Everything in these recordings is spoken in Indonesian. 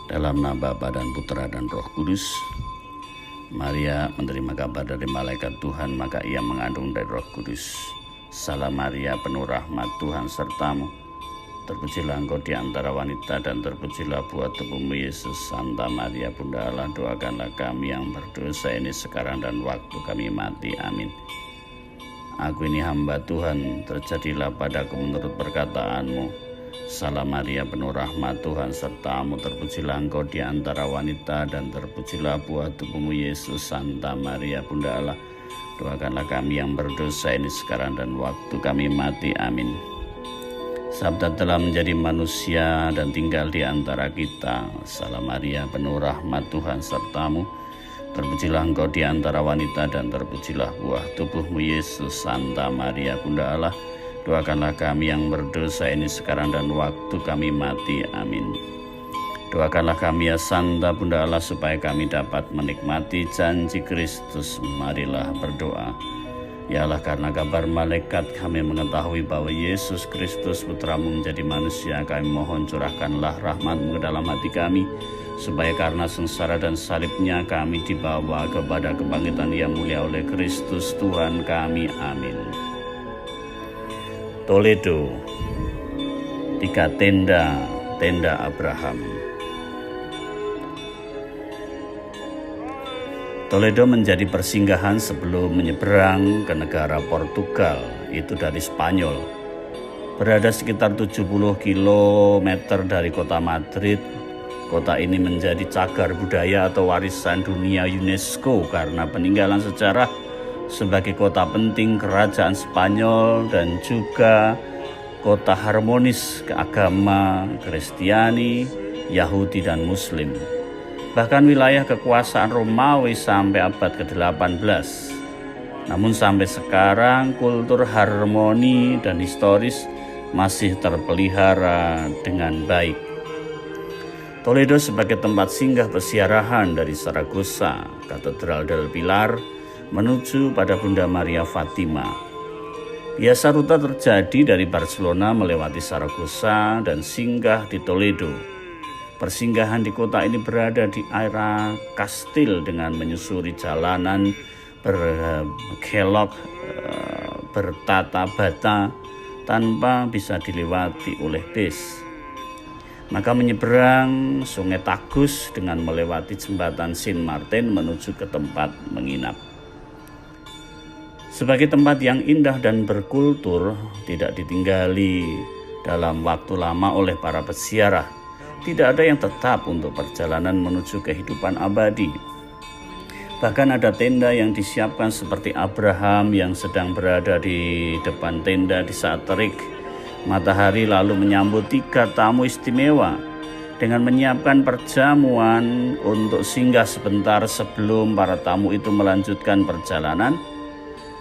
Dalam nama Bapa dan Putra dan Roh Kudus. Maria menerima kabar dari malaikat Tuhan, maka ia mengandung dari Roh Kudus. Salam Maria, penuh rahmat, Tuhan sertamu. Terpujilah engkau di antara wanita, dan terpujilah buah tubuhmu Yesus. Santa Maria, Bunda Allah, doakanlah kami yang berdosa ini sekarang dan waktu kami mati. Amin. Aku ini hamba Tuhan, terjadilah padaku menurut perkataanmu. Salam Maria, penuh rahmat, Tuhan sertamu. Terpujilah engkau di antara wanita, dan terpujilah buah tubuhmu Yesus. Santa Maria, Bunda Allah, doakanlah kami yang berdosa ini sekarang dan waktu kami mati. Amin. Sabda telah menjadi manusia dan tinggal di antara kita. Salam Maria, penuh rahmat, Tuhan sertamu. Terpujilah engkau di antara wanita, dan terpujilah buah tubuhmu Yesus. Santa Maria, Bunda Allah, doakanlah kami yang berdosa ini sekarang dan waktu kami mati. Amin. Doakanlah kami ya Santa Bunda Allah, supaya kami dapat menikmati janji Kristus. Marilah berdoa. Ya Allah, karena kabar malaikat kami mengetahui bahwa Yesus Kristus Putramu menjadi manusia, kami mohon curahkanlah rahmat-Mu ke dalam hati kami, supaya karena sengsara dan salibnya kami dibawa kepada kebangkitan yang mulia oleh Kristus Tuhan kami. Amin. Toledo, 3 tenda Abraham. Toledo menjadi persinggahan sebelum menyeberang ke negara Portugal, itu dari Spanyol. Berada sekitar 70 km dari kota Madrid, kota ini menjadi cagar budaya atau warisan dunia UNESCO karena peninggalan sejarah sebagai kota penting kerajaan Spanyol dan juga kota harmonis keagama Kristiani, Yahudi dan Muslim. Bahkan wilayah kekuasaan Romawi sampai abad ke-18. Namun sampai sekarang kultur harmoni dan historis masih terpelihara dengan baik. Toledo sebagai tempat singgah peziarahan dari Saragossa, Katedral del Pilar, menuju pada Bunda Maria Fatima. Biasa rute terjadi dari Barcelona melewati Saragossa dan singgah di Toledo. Persinggahan di kota ini berada di area kastil dengan menyusuri jalanan berkelok bertata bata tanpa bisa dilewati oleh bis. Maka menyeberang Sungai Tagus dengan melewati jembatan Saint Martin menuju ke tempat menginap. Sebagai tempat yang indah dan berkultur, tidak ditinggali dalam waktu lama oleh para peziarah. Tidak ada yang tetap untuk perjalanan menuju kehidupan abadi. Bahkan ada tenda yang disiapkan seperti Abraham yang sedang berada di depan tenda di saat terik matahari, lalu menyambut 3 tamu istimewa dengan menyiapkan perjamuan untuk singgah sebentar sebelum para tamu itu melanjutkan perjalanan.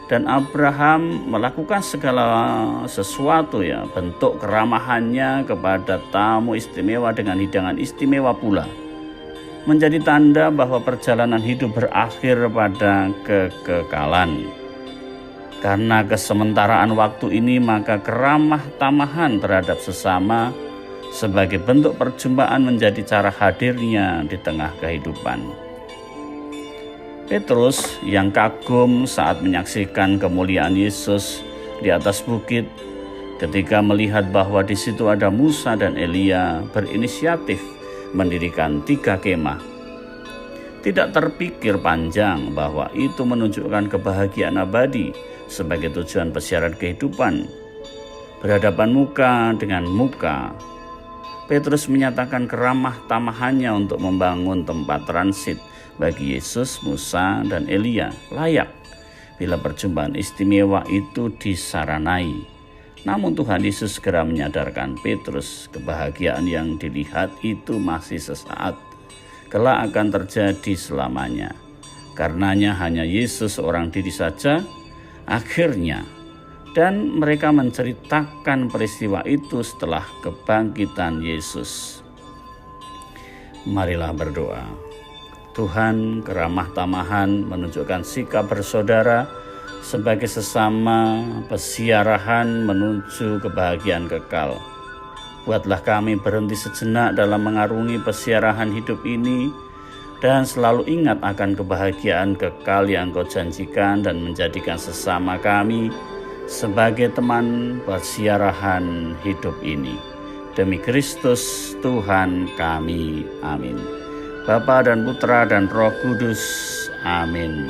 Dan Abraham melakukan segala sesuatu bentuk keramahannya kepada tamu istimewa dengan hidangan istimewa pula. Menjadi tanda bahwa perjalanan hidup berakhir pada kekekalan. Karena kesementaraan waktu ini, maka keramah tamahan terhadap sesama sebagai bentuk perjumpaan menjadi cara hadirnya di tengah kehidupan. Petrus yang kagum saat menyaksikan kemuliaan Yesus di atas bukit, ketika melihat bahwa di situ ada Musa dan Elia, berinisiatif mendirikan 3 kemah. Tidak terpikir panjang bahwa itu menunjukkan kebahagiaan abadi sebagai tujuan peziarahan kehidupan. Berhadapan muka dengan muka, Petrus menyatakan keramah tamahannya untuk membangun tempat transit bagi Yesus, Musa, dan Elia, layak bila perjumpaan istimewa itu disaranai. Namun Tuhan Yesus segera menyadarkan Petrus kebahagiaan yang dilihat itu masih sesaat, kelak akan terjadi selamanya. Karenanya hanya Yesus seorang diri saja. Akhirnya, dan mereka menceritakan peristiwa itu setelah kebangkitan Yesus. Marilah berdoa. Tuhan, keramah tamahan menunjukkan sikap bersaudara sebagai sesama peziarahan menuju kebahagiaan kekal. Buatlah kami berhenti sejenak dalam mengarungi pesiarahan hidup ini, dan selalu ingat akan kebahagiaan kekal yang Engkau janjikan dan menjadikan sesama kami sebagai teman persiarahan hidup ini. Demi Kristus Tuhan kami. Amin. Bapa dan Putra dan Roh Kudus. Amin.